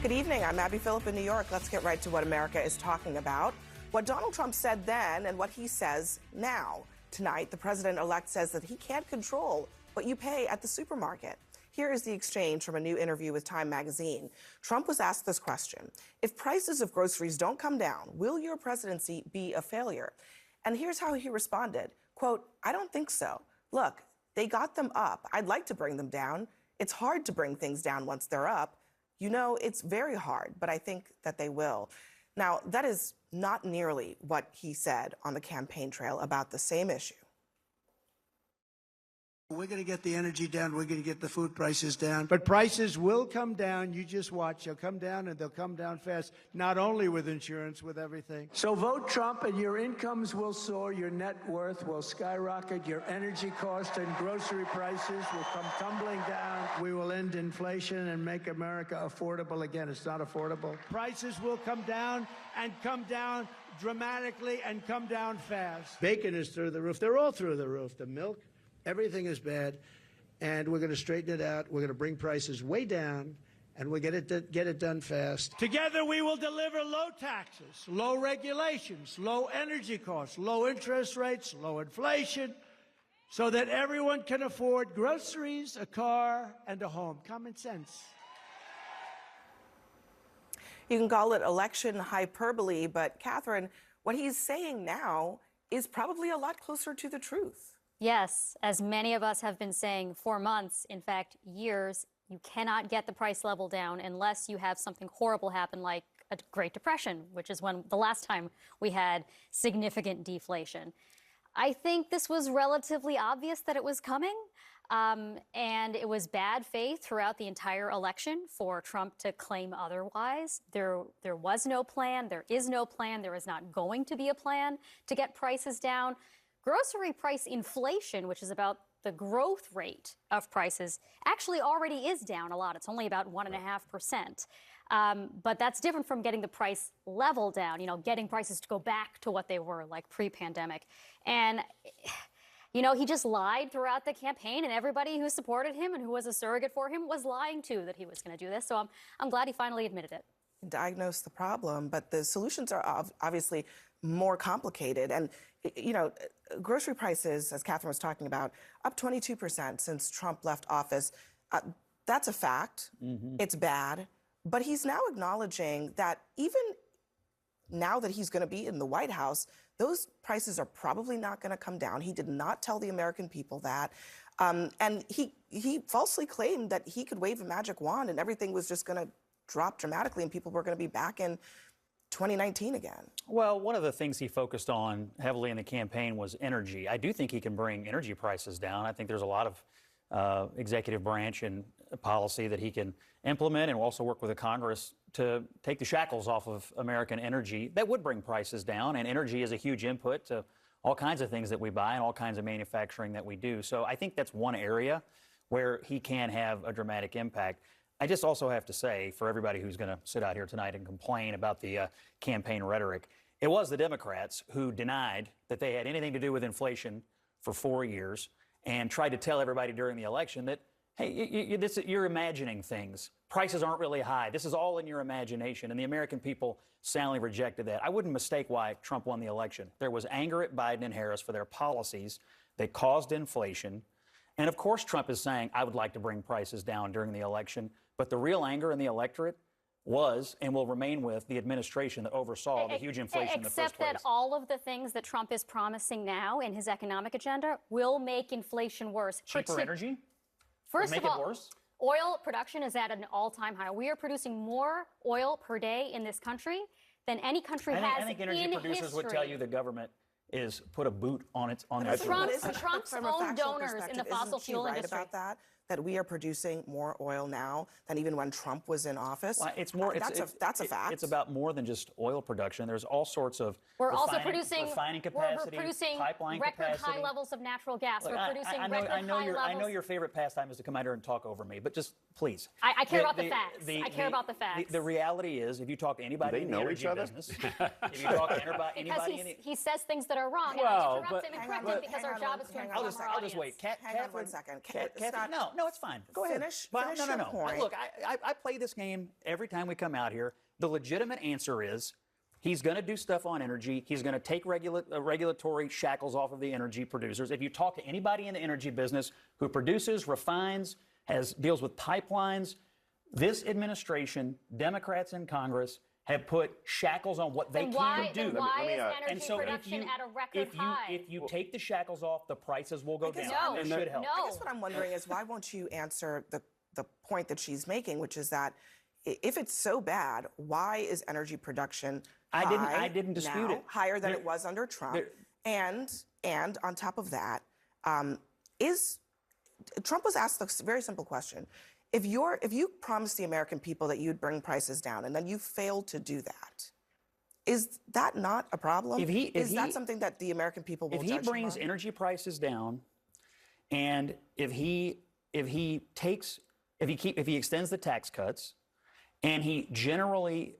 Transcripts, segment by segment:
Good evening. I'm Abby Phillip in New York. Let's get right to what America is talking about. What Donald Trump said then and what he says now. Tonight, the president-elect says that he can't control what you pay at the supermarket. Here is the exchange from a new interview with Time magazine. Trump was asked this question: if prices of groceries don't come down, will your presidency be a failure? And here's how he responded, quote, "I don't think so. Look, they got them up. I'd like to bring them down. It's hard to bring things down once they're up. You know, it's very hard, but I think that they will." Now, that is not nearly what he said on the campaign trail about the same issue. We're going to get the energy down. We're going to get the food prices down. But prices will come down. You just watch. They'll come down, and they'll come down fast, not only with insurance, with everything. So vote Trump, and your incomes will soar. Your net worth will skyrocket. Your energy cost and grocery prices will come tumbling down. We will end inflation and make America affordable again. It's not affordable. Prices will come down dramatically and come down fast. Bacon is through the roof. They're all through the roof. The milk. Everything is bad, and we're going to straighten it out. We're going to bring prices way down, and we'll get it done fast. Together, we will deliver low taxes, low regulations, low energy costs, low interest rates, low inflation, so that everyone can afford groceries, a car, and a home. Common sense. You can call it election hyperbole, but Catherine, what he's saying now is probably a lot closer to the truth. Yes, as many of us have been saying for months, in fact, years, you cannot get the price level down unless you have something horrible happen like a Great Depression, which is when the last time we had significant deflation. I think this was relatively obvious that it was coming, and it was bad faith throughout the entire election for Trump to claim otherwise. There was no plan. There is no plan. There is not going to be a plan to get prices down. Grocery price inflation, which is about the growth rate of prices, actually already is down a lot. It's only about 1.5%. But that's different from getting the price level down, getting prices to go back to what they were like pre-pandemic. And, he just lied throughout the campaign, and everybody who supported him and who was a surrogate for him was lying too that he was going to do this. So I'm glad he finally admitted it. Diagnose the problem, but the solutions are obviously more complicated. And, grocery prices, as Catherine was talking about, up 22% since Trump left office. That's a fact. Mm-hmm. It's bad. But he's now acknowledging that even now that he's going to be in the White House, those prices are probably not going to come down. He did not tell the American people that. And he falsely claimed that he could wave a magic wand and everything was just going to drop dramatically and people were going to be back in 2019 again. Well, one of the things he focused on heavily in the campaign was energy. I do think he can bring energy prices down. I think there's a lot of executive branch and policy that he can implement, and will also work with the Congress to take the shackles off of American energy that would bring prices down. And energy is a huge input to all kinds of things that we buy and all kinds of manufacturing that we do. So I think that's one area where he can have a dramatic impact. I just also have to say, for everybody who's going to sit out here tonight and complain about the campaign rhetoric, it was the Democrats who denied that they had anything to do with inflation for 4 years and tried to tell everybody during the election that, hey, you're imagining things. Prices aren't really high. This is all in your imagination. And the American people soundly rejected that. I wouldn't mistake why Trump won the election. There was anger at Biden and Harris for their policies that caused inflation. And of course, Trump is saying, I would like to bring prices down during the election. But the real anger in the electorate was and will remain with the administration that oversaw the huge inflation in the first place. Except that all of the things that Trump is promising now in his economic agenda will make inflation worse. Cheaper energy? First of all, worse? Oil production is at an all-time high. We are producing more oil per day in this country than any country has in history. I think energy producers would tell you the government is put a boot on their Trump's own donors in the fossil fuel industry. About that we are producing more oil now than even when Trump was in office. Well, it's more. That's a fact. It's about more than just oil production. There's all sorts of refining capacity, we're producing pipeline record capacity. high levels of natural gas. Look, we're producing I know your favorite pastime is to come out here and talk over me, but just please. I care about the facts. I care about the facts. The reality is, if you talk to anybody in the energy business, if you talk to anybody, he says things that are wrong. Well, and I interrupt him and correct him because our job is to inform our audience. I'll just wait. Hang on one second. No. no, it's fine. Go ahead. Finish No. your point. Look, I play this game every time we come out here. The legitimate answer is he's going to do stuff on energy. He's going to take regulatory shackles off of the energy producers. If you talk to anybody in the energy business who produces, refines, deals with pipelines, this administration, Democrats in Congress, have put shackles on what they can do. Then why is energy production at a record high? If you take the shackles off, the prices will go down. No, and it should help. I guess what I'm wondering is why won't you answer the point that she's making, which is that if it's so bad, why is energy production I didn't dispute it. Higher than it was under Trump? And on top of that, Trump was asked a very simple question. If you promised the American people that you'd bring prices down and then you failed to do that, is that not a problem? Is that something that the American people will judge him on? If he brings energy prices down, and if he extends the tax cuts, and he generally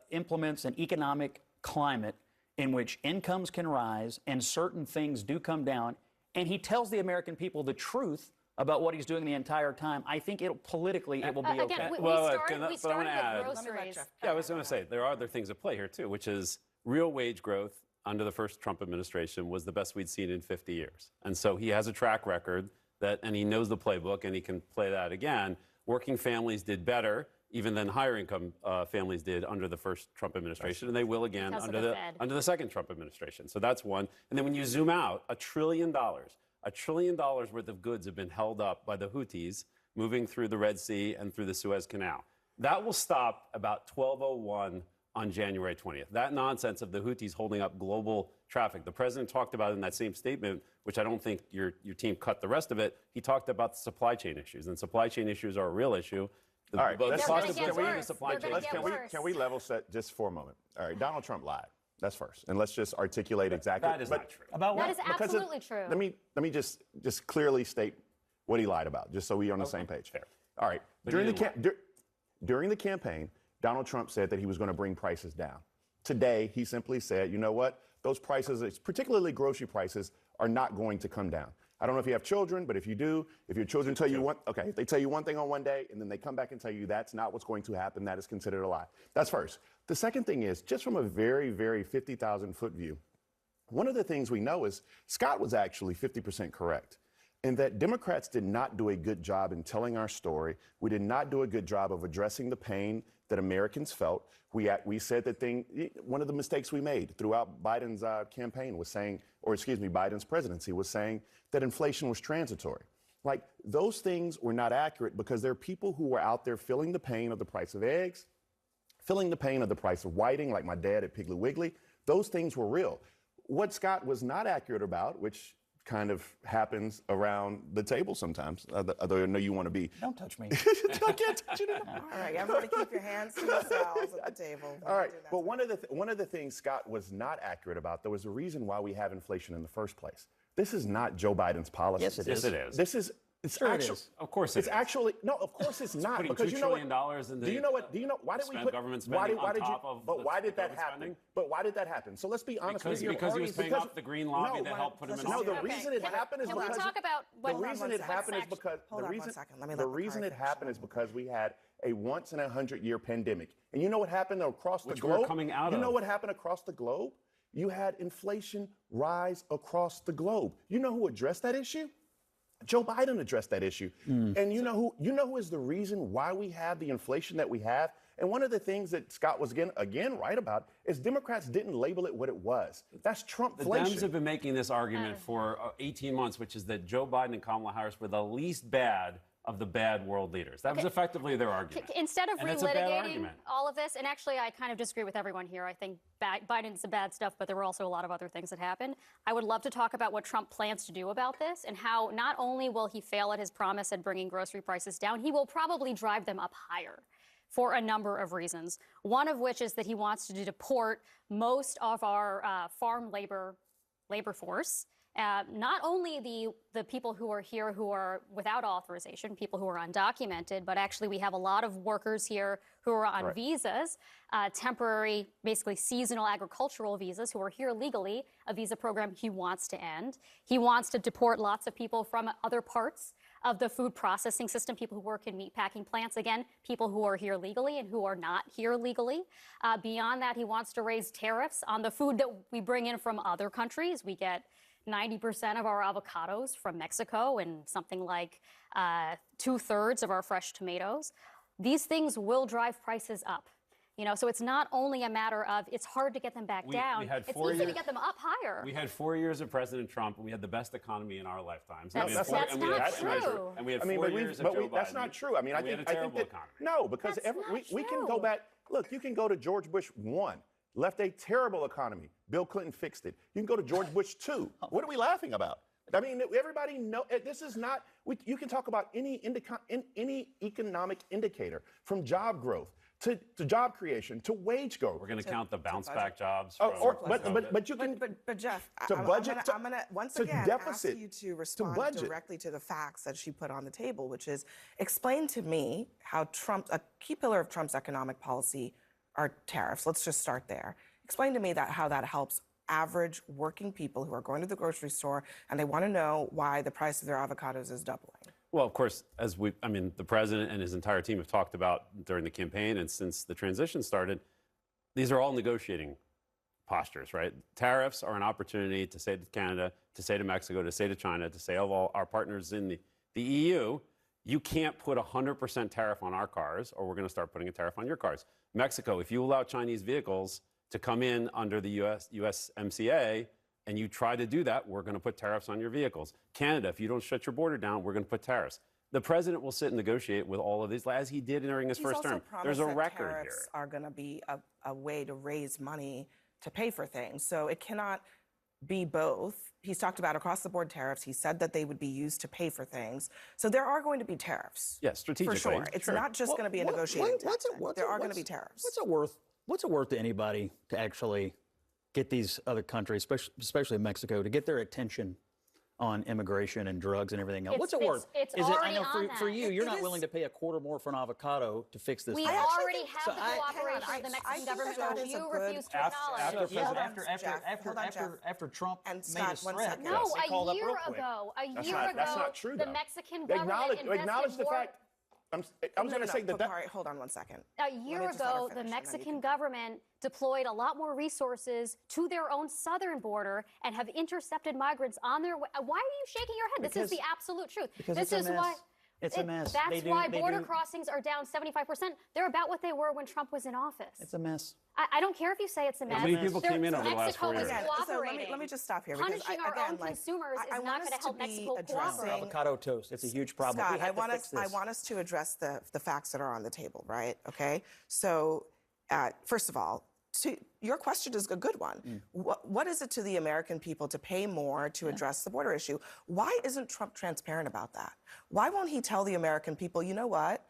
implements an economic climate in which incomes can rise and certain things do come down, and he tells the American people the truth about what he's doing the entire time, I think it will be okay. Again, we started with groceries. Yeah, I was going to say, there are other things at play here, too, which is real wage growth under the first Trump administration was the best we'd seen in 50 years. And so he has a track record and he knows the playbook, and he can play that again. Working families did better even than higher income families did under the first Trump administration, and they will again under the second Trump administration. So that's one. And then when you zoom out, $1 trillion worth of goods have been held up by the Houthis moving through the Red Sea and through the Suez Canal. That will stop about 12:01 on January 20th. That nonsense of the Houthis holding up global traffic. The president talked about in that same statement, which I don't think your team cut the rest of it. He talked about the supply chain issues, and supply chain issues are a real issue. All right, Can we level set just for a moment? All right, Donald Trump lied. That's first, and let's just articulate exactly. That is not true. About what? That is absolutely true. Let me just clearly state what he lied about, just so we're on the same page. Fair. All right. During the campaign, Donald Trump said that he was going to bring prices down. Today, he simply said, you know what? Those prices, particularly grocery prices, are not going to come down. I don't know if you have children, but if you do, if your children tell you if they tell you one thing on one day and then they come back and tell you that's not what's going to happen, that is considered a lie. That's first. The second thing is, just from a very, very 50,000-foot view, one of the things we know is Scott was actually 50% correct in that Democrats did not do a good job in telling our story. We did not do a good job of addressing the pain that Americans felt. We said one of the mistakes we made throughout Biden's campaign was saying, Biden's presidency was saying that inflation was transitory. Like, those things were not accurate because there are people who were out there feeling the pain of the price of eggs, feeling the pain of the price of whiting, like my dad at Piggly Wiggly. Those things were real. What Scott was not accurate about, which kind of happens around the table sometimes, although I know you want to be. Don't touch me. I can't touch you. All right, everybody keep your hands to yourselves at the table. All right, but one of the things Scott was not accurate about, there was a reason why we have inflation in the first place. This is not Joe Biden's policy. Yes, it is. Yes, it is. It is. Of course it is. It's actually, no, of course it's not. Putting because $2 trillion in the why did we put government spending on top of but why did that government happen? spending? But why did that happen? So let's be honest. Because he was paying off the Green Lobby that helped put him in office. No, the reason it happened is because Can we talk about the reason it happened is because the reason we had a once in 100-year pandemic. And you know what happened across the globe? We're coming out of. You know what happened across the globe? You had inflation rise across the globe. You know who addressed that issue? Joe Biden addressed that issue. And you know who is the reason why we have the inflation that we have? And one of the things that Scott was again right about is Democrats didn't label it what it was. That's Trumpflation. The Dems have been making this argument for 18 months, which is that Joe Biden and Kamala Harris were the least bad of the bad world leaders. That was effectively their argument. Instead of relitigating all of this, and actually I kind of disagree with everyone here. I think Biden's the bad stuff, but there were also a lot of other things that happened. I would love to talk about what Trump plans to do about this and how not only will he fail at his promise at bringing grocery prices down, he will probably drive them up higher for a number of reasons. One of which is that he wants to deport most of our farm labor force. Not only the people who are here who are without authorization, people who are undocumented, but actually we have a lot of workers here who are on visas, temporary, basically seasonal agricultural visas who are here legally, a visa program he wants to end. He wants to deport lots of people from other parts of the food processing system, people who work in meatpacking plants, again, people who are here legally and who are not here legally. Beyond that, he wants to raise tariffs on the food that we bring in from other countries. We get 90% of our avocados from Mexico and something like 2/3 of our fresh tomatoes. These things will drive prices up. You know, so it's not only a matter of it's hard to get them back down. It's easy to get them up higher. We had 4 years of President Trump, and we had the best economy in our lifetimes. That's not true. And we had 4 years of Joe Biden. That's not true. I mean, I think that, economy. No, because we can go back. Look, you can go to George Bush 1, left a terrible economy. Bill Clinton fixed it. You can go to George Bush 2. What are we laughing about? I mean, everybody know this is not. You can talk about any economic indicator, from job growth to job creation to wage growth. We're going to count the bounce back jobs. But you can. But Jeff, to budget. I'm going to once again deficit, ask you to respond directly to the facts that she put on the table, which is explain to me how a key pillar of Trump's economic policy are tariffs. Let's just start there. Explain to me how that helps average working people who are going to the grocery store and they want to know why the price of their avocados is doubling. Well, of course, the president and his entire team have talked about during the campaign and since the transition started, these are all negotiating postures, right? Tariffs are an opportunity to say to Canada, to say to Mexico, to say to China, to say of all our partners in the EU, you can't put 100% tariff on our cars or we're going to start putting a tariff on your cars. Mexico, if you allow Chinese vehicles to come in under the USMCA, and you try to do that, we're going to put tariffs on your vehicles. Canada, if you don't shut your border down, we're going to put tariffs. The president will sit and negotiate with all of these, as he did during his first term. There's a record here. Tariffs are going to be a way to raise money to pay for things. So it cannot be both. He's talked about across-the-board tariffs. He said that they would be used to pay for things. So there are going to be tariffs. Yes, strategically. For sure. It's not just going to be a negotiating tactic. There are going to be tariffs. What's it worth to anybody to actually get these other countries, especially Mexico, to get their attention on immigration and drugs and everything else? What's it worth? I know for you, you're not willing to pay a quarter more for an avocado to fix this. We already have the cooperation of the Mexican government, which you refuse to acknowledge. After Trump and made his threat. No, a year ago, that's not true, the though. Mexican government acknowledge the fact. I'm going to say that. Bakari, hold on one second. A year ago, the Mexican government deployed a lot more resources to their own southern border and have intercepted migrants on their way. Why are you shaking your head? This is the absolute truth. This is why. It's a mess. That's why border crossings are down 75%. They're about what they were when Trump was in office. It's a mess. I don't care if you say it's a mess. How many people came in over the last 4 years? So let me just stop here. Punishing our own consumers is not going to help Mexico cooperate. Avocado toast. It's a huge problem. Scott, I want us to address the facts that are on the table, right? Okay. So, first of all, your question is a good one. What is it to the American people to pay more to address the border issue? Why isn't Trump transparent about that? Why won't he tell the American people, you know what?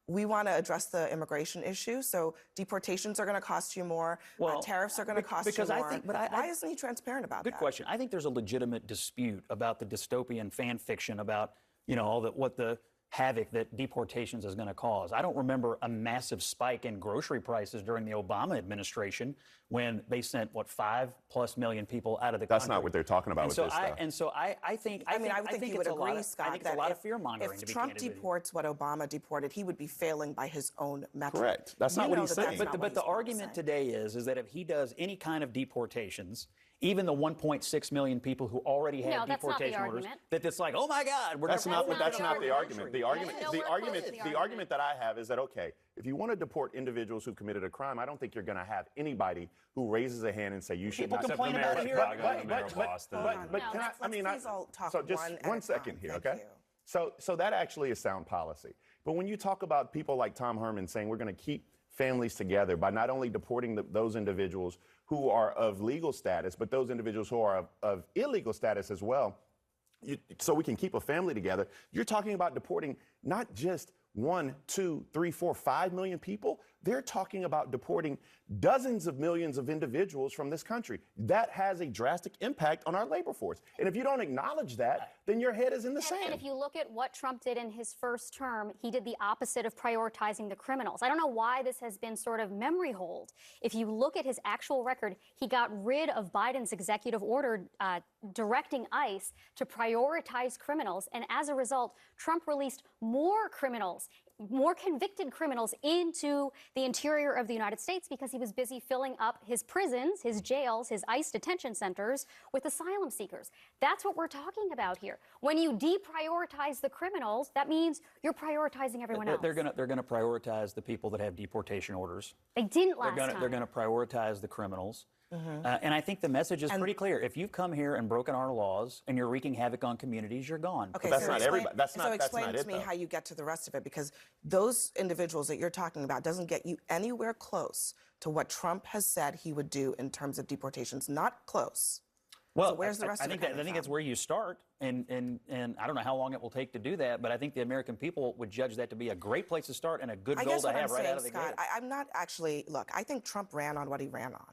We want to address the immigration issue, so deportations are going to cost you more. Tariffs are going to cost you more. Why isn't he transparent about that? Good question. I think there's a legitimate dispute about the dystopian fan fiction about, what the havoc that deportations is going to cause. I don't remember a massive spike in grocery prices during the Obama administration when they sent, 5+ million people out of the country. That's not what they're talking about with this stuff. And so I think you would agree, Scott, I think it's a lot of fear-mongering. If Trump deports what Obama deported, he would be failing by his own metric. Correct. That's not what he's saying. But the argument today is that if he does any kind of deportations, even the 1.6 million people who already have deportation orders, that it's like, oh my God, that's not the argument. The argument that I have is that, okay, if you want to deport individuals who committed a crime, I don't think you're going to have anybody who raises a hand and say you should not. People complain about it here. So just one second here, okay? So that actually is sound policy. But when you talk about people like Tom Herman saying we're going to keep families together by not only deporting those individuals who are of legal status, but those individuals who are of illegal status as well, so we can keep a family together, you're talking about deporting not just 1, 2, 3, 4, 5 million people. They're talking about deporting dozens of millions of individuals from this country. That has a drastic impact on our labor force. And if you don't acknowledge that, then your head is in the sand. And if you look at what Trump did in his first term, he did the opposite of prioritizing the criminals. I don't know why this has been sort of memory hold. If you look at his actual record, he got rid of Biden's executive order directing ICE to prioritize criminals. And as a result, Trump released more criminals, more convicted criminals into the interior of the United States because he was busy filling up his prisons, his jails, his ICE detention centers with asylum seekers. That's what we're talking about here. When you deprioritize the criminals, that means you're prioritizing everyone else. They're going to prioritize the people that have deportation orders. They didn't last time. They're going to prioritize the criminals. And I think the message is pretty clear. If you've come here and broken our laws and you're wreaking havoc on communities, you're gone. Okay, but that's not everybody. So explain to me how you get to the rest of it, because those individuals that you're talking about doesn't get you anywhere close to what Trump has said he would do in terms of deportations. Not close. Well, so where's the rest of it coming I think from? that's where you start, and I don't know how long it will take to do that, but I think the American people would judge that to be a great place to start and a good goal to have right out of the Scott, gate. I'm not actually, look, I think Trump ran on what he ran on.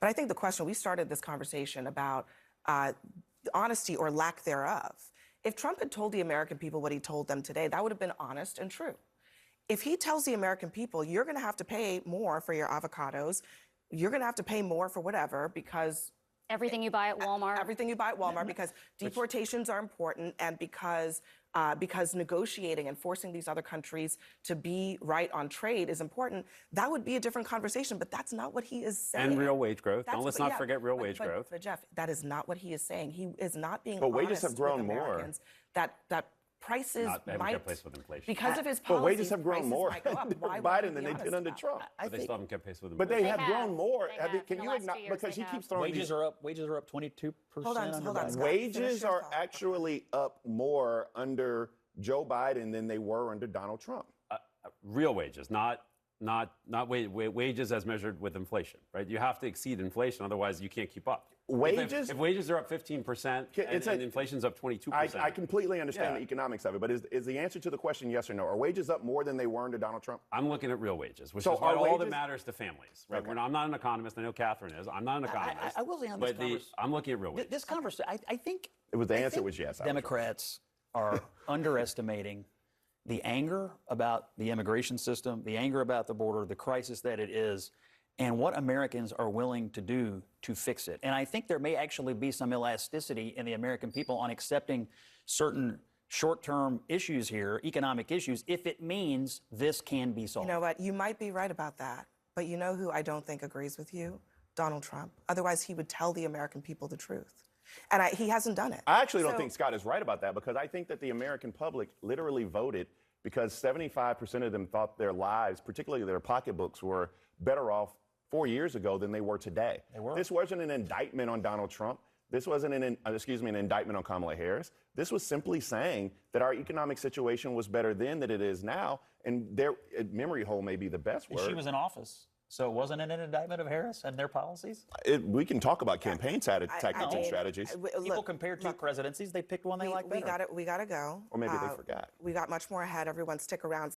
But I think the question, we started this conversation about honesty or lack thereof. If Trump had told the American people what he told them today, that would have been honest and true. If he tells the American people, you're going to have to pay more for your avocados, you're going to have to pay more for whatever because everything you buy at Walmart. Everything you buy at Walmart, because deportations are important, and because negotiating and forcing these other countries to be right on trade is important. That would be a different conversation, but that's not what he is saying. And real wage growth. Let's not forget real wage growth. But Jeff, that is not what he is saying. He is not being But honest wages have grown with more. Americans that prices might, kept pace with inflation. because of his But policies, wages have grown prices more might go up. under Why Biden would than he they be did under honest Trump. But they still haven't kept pace with inflation. But they have have. grown more. They have. Can In the you last acknowledge, 2 years, because they he have. keeps throwing Wages are up 22%. Hold on, under hold on, Biden. Scott. Finish wages your are thought. actually up more under Joe Biden than they were under Donald Trump. Real wages, not wages as measured with inflation, right? You have to exceed inflation, otherwise you can't keep up. Wages? If wages are up 15% and inflation's up 22%. I completely understand the economics of it, but is the answer to the question yes or no? Are wages up more than they were under Donald Trump? I'm looking at real wages, which So is what are all that wages- matters to families, right? Okay. I'm not an economist. I know Catherine is. I'm not an economist. I will say on this but I'm looking at real wages. This conversation, I think The answer think was yes. Democrats are underestimating the anger about the immigration system, the anger about the border, the crisis that it is, and what Americans are willing to do to fix it. And I think there may actually be some elasticity in the American people on accepting certain short-term issues here, economic issues, if it means this can be solved. You know what? You might be right about that. But you know who I don't think agrees with you? Donald Trump. Otherwise, he would tell the American people the truth. And he hasn't done it. I actually don't think Scott is right about that, because I think that the American public literally voted because 75% of them thought their lives, particularly their pocketbooks, were better off 4 years ago than they were today. They were. This wasn't an indictment on Donald Trump. This wasn't an indictment on Kamala Harris. This was simply saying that our economic situation was better then than it is now, and their memory hole may be the best word. She was in office. So wasn't it an indictment of Harris and their policies? We can talk about campaign tactics and strategies. People compared two presidencies, they picked one they liked better. We got to go. Or maybe they forgot. We got much more ahead. Everyone stick around.